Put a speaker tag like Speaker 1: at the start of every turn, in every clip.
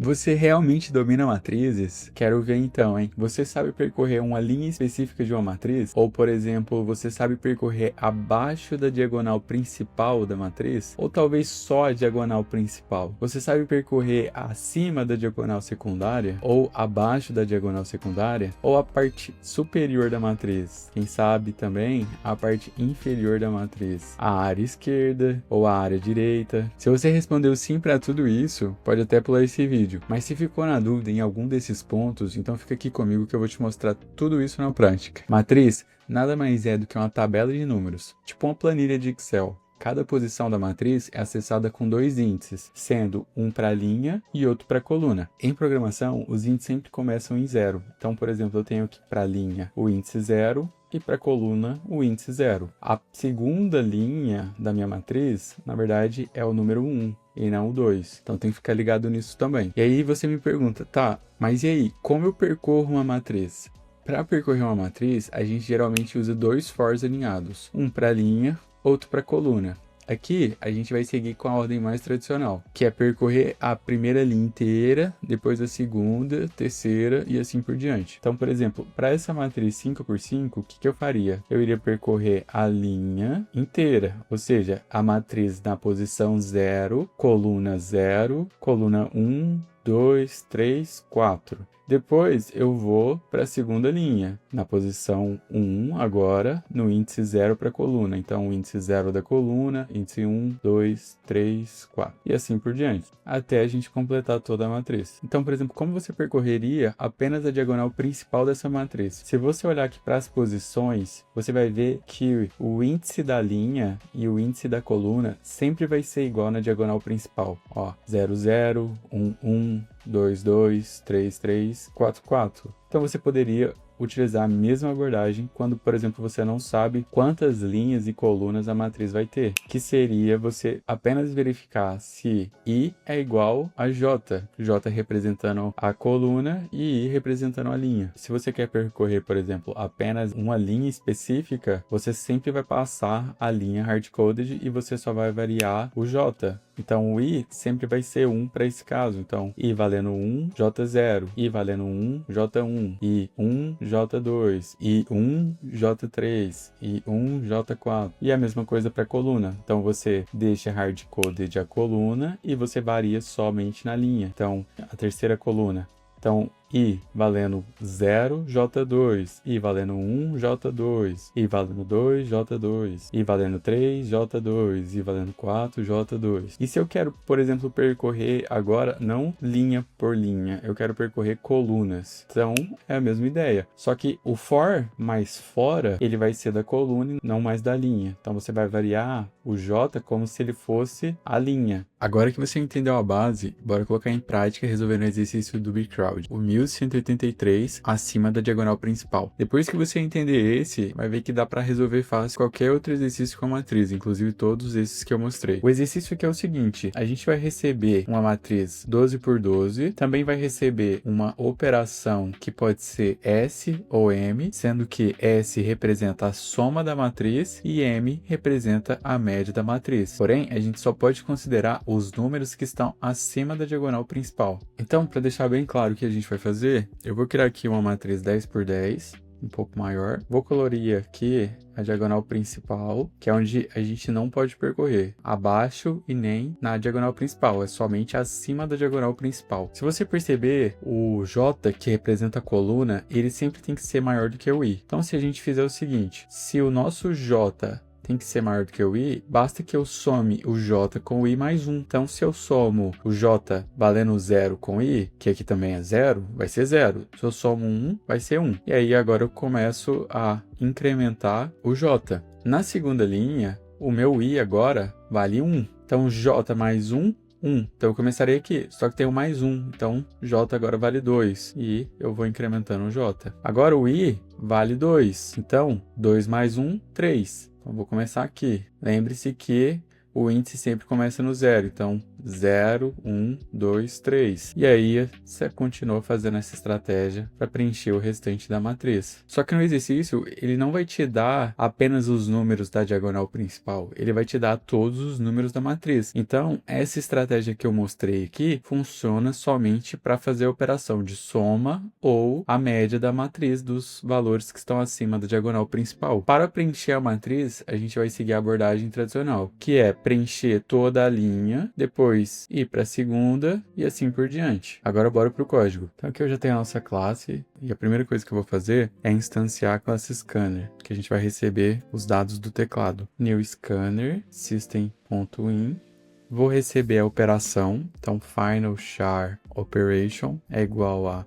Speaker 1: Você realmente domina matrizes? Quero ver então, hein? Você sabe percorrer uma linha específica de uma matriz? Ou, por exemplo, você sabe percorrer abaixo da diagonal principal da matriz? Ou talvez só a diagonal principal? Você sabe percorrer acima da diagonal secundária? Ou abaixo da diagonal secundária? Ou a parte superior da matriz? Quem sabe também a parte inferior da matriz? A área esquerda ou a área direita? Se você respondeu sim para tudo isso, pode até pular esse vídeo. Mas se ficou na dúvida em algum desses pontos, então fica aqui comigo que eu vou te mostrar tudo isso na prática. Matriz nada mais é do que uma tabela de números, tipo uma planilha de Excel. Cada posição da matriz é acessada com dois índices, sendo um para a linha e outro para a coluna. Em programação, os índices sempre começam em zero. Então, por exemplo, eu tenho aqui para a linha o índice 0 e para a coluna o índice 0. A segunda linha da minha matriz, na verdade, é o número 1. E não o 2. Então tem que ficar ligado nisso também. E aí você me pergunta, tá, mas e aí, como eu percorro uma matriz? Para percorrer uma matriz, a gente geralmente usa dois fors alinhados. Um para a linha, outro para a coluna. Aqui a gente vai seguir com a ordem mais tradicional, que é percorrer a primeira linha inteira, depois a segunda, terceira e assim por diante. Então, por exemplo, para essa matriz 5x5, o que eu faria? Eu iria percorrer a linha inteira, ou seja, a matriz na posição 0, coluna 1, 2, 3, 4. Depois eu vou para a segunda linha, na posição 1 agora, no índice 0 para a coluna. Então, o índice 0 da coluna, índice 1, 2, 3, 4. E assim por diante, até a gente completar toda a matriz. Então, por exemplo, como você percorreria apenas a diagonal principal dessa matriz? Se você olhar aqui para as posições, você vai ver que o índice da linha e o índice da coluna sempre vai ser igual na diagonal principal. Ó, 0, 0, 1, 1, 2, 2, 3, 3, 4, 4. Então você poderia utilizar a mesma abordagem quando, por exemplo, você não sabe quantas linhas e colunas a matriz vai ter, que seria você apenas verificar se I é igual a J, J representando a coluna e I representando a linha. Se você quer percorrer, por exemplo, apenas uma linha específica, você sempre vai passar a linha hardcoded e você só vai variar o J. Então, o I sempre vai ser 1 para esse caso. Então, I valendo 1, J0. I valendo 1, J1. I 1, J2. I 1, J3. I 1, J4. E a mesma coisa para a coluna. Então, você deixa hardcoded a coluna e você varia somente na linha. Então, a terceira coluna. Então, I valendo 0, J2, I valendo 1, J2, I valendo 2, J2, I valendo 3, J2, I valendo 4, J2. E se eu quero, por exemplo, percorrer agora, não linha por linha, eu quero percorrer colunas. Então, é a mesma ideia. Só que o for mais fora, ele vai ser da coluna e não mais da linha. Então, você vai variar o J como se ele fosse a linha. Agora que você entendeu a base, bora colocar em prática resolvendo o exercício do bcrowd. O 1183 acima da diagonal principal. Depois que você entender esse, vai ver que dá para resolver fácil qualquer outro exercício com a matriz, inclusive todos esses que eu mostrei. O exercício aqui é o seguinte, a gente vai receber uma matriz 12 por 12, também vai receber uma operação que pode ser S ou M, sendo que S representa a soma da matriz e M representa a média da matriz. Porém, a gente só pode considerar os números que estão acima da diagonal principal. Então, para deixar bem claro o que a gente vai fazer, eu vou criar aqui uma matriz 10 por 10, um pouco maior. Vou colorir aqui a diagonal principal, que é onde a gente não pode percorrer abaixo e nem na diagonal principal, é somente acima da diagonal principal. Se você perceber, o J, que representa a coluna, ele sempre tem que ser maior do que o I. Então, se a gente fizer o seguinte, se o nosso J tem que ser maior do que o I, basta que eu some o J com o I mais 1. Então, se eu somo o J valendo 0 com o I, que aqui também é 0, vai ser 0. Se eu somo 1, vai ser 1. E aí, agora eu começo a incrementar o J. Na segunda linha, o meu I agora vale 1. Então, J mais 1, 1. Então, eu começarei aqui, só que tem o mais 1. Então, J agora vale 2. E eu vou incrementando o J. Agora, o I vale 2. Então, 2 mais 1, 3. Então, vou começar aqui. Lembre-se que o índice sempre começa no 0. Então, 0, 1, 2, 3. E aí, você continua fazendo essa estratégia para preencher o restante da matriz. Só que no exercício, ele não vai te dar apenas os números da diagonal principal. Ele vai te dar todos os números da matriz. Então, essa estratégia que eu mostrei aqui funciona somente para fazer a operação de soma ou a média da matriz dos valores que estão acima da diagonal principal. Para preencher a matriz, a gente vai seguir a abordagem tradicional, que é preencher toda a linha, depois ir para a segunda e assim por diante. Agora bora para o código. Então aqui eu já tenho a nossa classe e a primeira coisa que eu vou fazer é instanciar a classe scanner, que a gente vai receber os dados do teclado. New scanner system.in. Vou receber a operação, então final char operation é igual a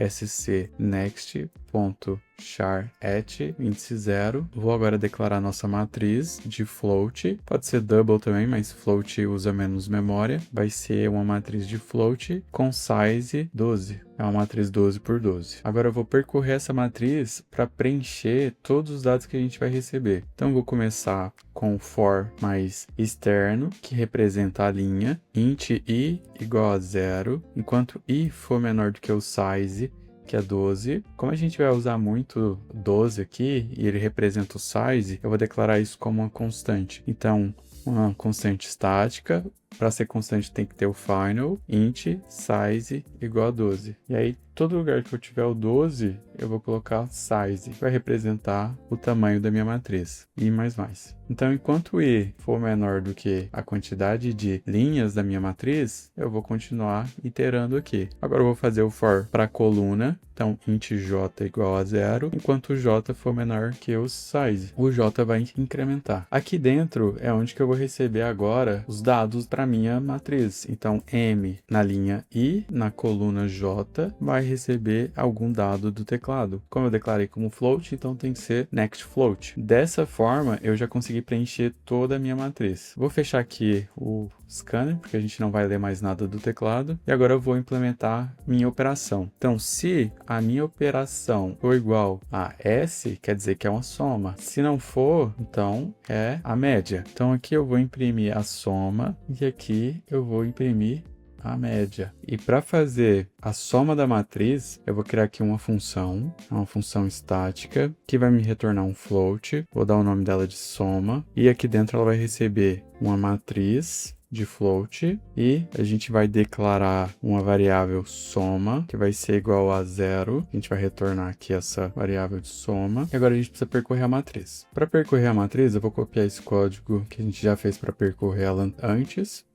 Speaker 1: sc next.char at índice 0. Vou agora declarar nossa matriz de float, pode ser double também, mas float usa menos memória. Vai ser uma matriz de float com size 12. É uma matriz 12 por 12. Agora eu vou percorrer essa matriz para preencher todos os dados que a gente vai receber. Então eu vou começar com for mais externo, que representa a linha, int i igual a 0, enquanto i for menor do que o size, que é 12. Como a gente vai usar muito 12 aqui, e ele representa o size, eu vou declarar isso como uma constante. Então, uma constante estática, para ser constante tem que ter o final, int size igual a 12. E aí, todo lugar que eu tiver o 12, eu vou colocar size, que vai representar o tamanho da minha matriz, e mais. Então, enquanto i for menor do que a quantidade de linhas da minha matriz, eu vou continuar iterando aqui. Agora eu vou fazer o for para a coluna, então int j igual a 0, enquanto o j for menor que o size. O j vai incrementar. Aqui dentro é onde que eu vou receber agora os dados para minha matriz. Então, m na linha i, na coluna j, vai receber algum dado do teclado. Como eu declarei como float, então tem que ser next float. Dessa forma, eu já consegui preencher toda a minha matriz. Vou fechar aqui o scanner, porque a gente não vai ler mais nada do teclado. E agora eu vou implementar minha operação. Então, se a minha operação for igual a S, quer dizer que é uma soma. Se não for, então é a média. Então, aqui eu vou imprimir a soma e aqui eu vou imprimir a média. E para fazer a soma da matriz, eu vou criar aqui uma função estática, que vai me retornar um float. Vou dar o nome dela de soma. E aqui dentro ela vai receber uma matriz de float e a gente vai declarar uma variável soma, que vai ser igual a 0. A gente vai retornar aqui essa variável de soma. E agora a gente precisa percorrer a matriz. Para percorrer a matriz, eu vou copiar esse código que a gente já fez para percorrer ela antes.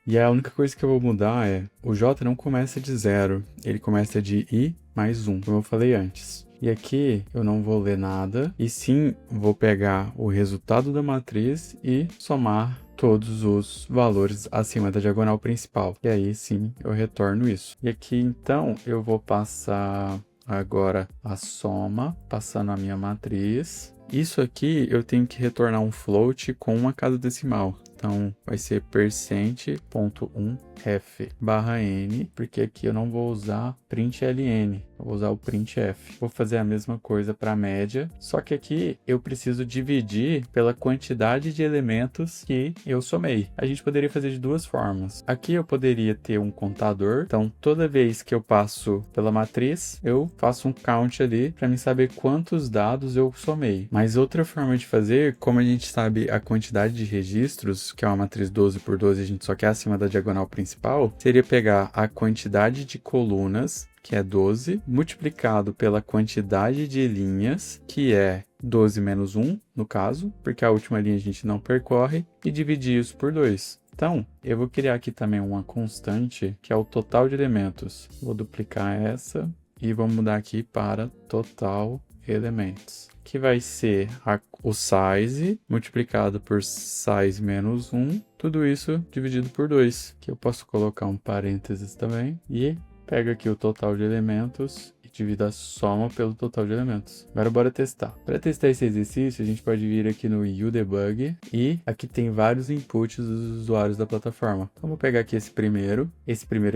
Speaker 1: E a única coisa que eu vou mudar é, o j não começa de 0, ele começa de i mais 1, como eu falei antes. E aqui eu não vou ler nada, e sim vou pegar o resultado da matriz e somar todos os valores acima da diagonal principal. E aí sim eu retorno isso. E aqui então eu vou passar agora a soma, passando a minha matriz. Isso aqui eu tenho que retornar um float com uma casa decimal. Então, vai ser %.1f barra n, porque aqui eu não vou usar println, eu vou usar o printf. Vou fazer a mesma coisa para a média, só que aqui eu preciso dividir pela quantidade de elementos que eu somei. A gente poderia fazer de duas formas. Aqui eu poderia ter um contador, então toda vez que eu passo pela matriz, eu faço um count ali para mim saber quantos dados eu somei. Mas outra forma de fazer, como a gente sabe a quantidade de registros, que é uma matriz 12 por 12, a gente só quer acima da diagonal principal, seria pegar a quantidade de colunas, que é 12, multiplicado pela quantidade de linhas, que é 12 menos 1, no caso, porque a última linha a gente não percorre, e dividir isso por 2. Então, eu vou criar aqui também uma constante, que é o total de elementos. Vou duplicar essa e vou mudar aqui para total elementos, que vai ser o size multiplicado por size menos 1, tudo isso dividido por 2, que eu posso colocar um parênteses também, e pego aqui o total de elementos e divido a soma pelo total de elementos. Agora bora testar. Para testar esse exercício, a gente pode vir aqui no UDebug e aqui tem vários inputs dos usuários da plataforma. Então vou pegar aqui esse primeiro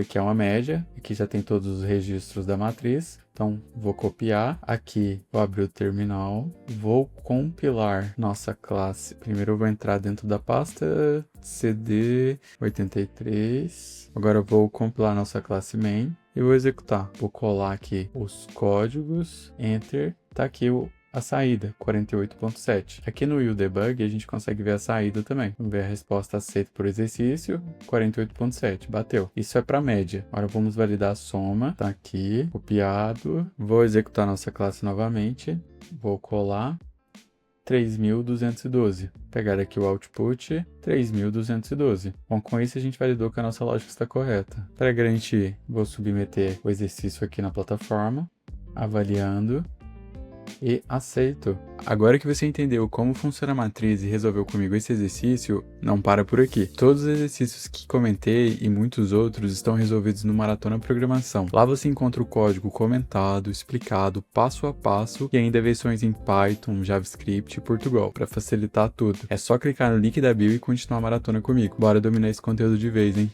Speaker 1: aqui é uma média, aqui já tem todos os registros da matriz. Então, vou copiar aqui, vou abrir o terminal, vou compilar nossa classe. Primeiro eu vou entrar dentro da pasta cd83. Agora eu vou compilar nossa classe main e vou executar. Vou colar aqui os códigos, enter, tá aqui a saída, 48.7. Aqui no UDebug a gente consegue ver a saída também. Vamos ver a resposta aceita por exercício, 48.7, bateu. Isso é para média. Agora vamos validar a soma, tá aqui, copiado. Vou executar nossa classe novamente, vou colar. 3.212. Pegar aqui o output, 3.212. Bom, com isso a gente validou que a nossa lógica está correta. Para garantir, vou submeter o exercício aqui na plataforma, avaliando e aceito. Agora que você entendeu como funciona a matriz e resolveu comigo esse exercício, não para por aqui. Todos os exercícios que comentei e muitos outros estão resolvidos no Maratona Programação. Lá você encontra o código comentado, explicado, passo a passo e ainda versões em Python, JavaScript e Portugal, para facilitar tudo. É só clicar no link da bio e continuar a maratona comigo. Bora dominar esse conteúdo de vez, hein?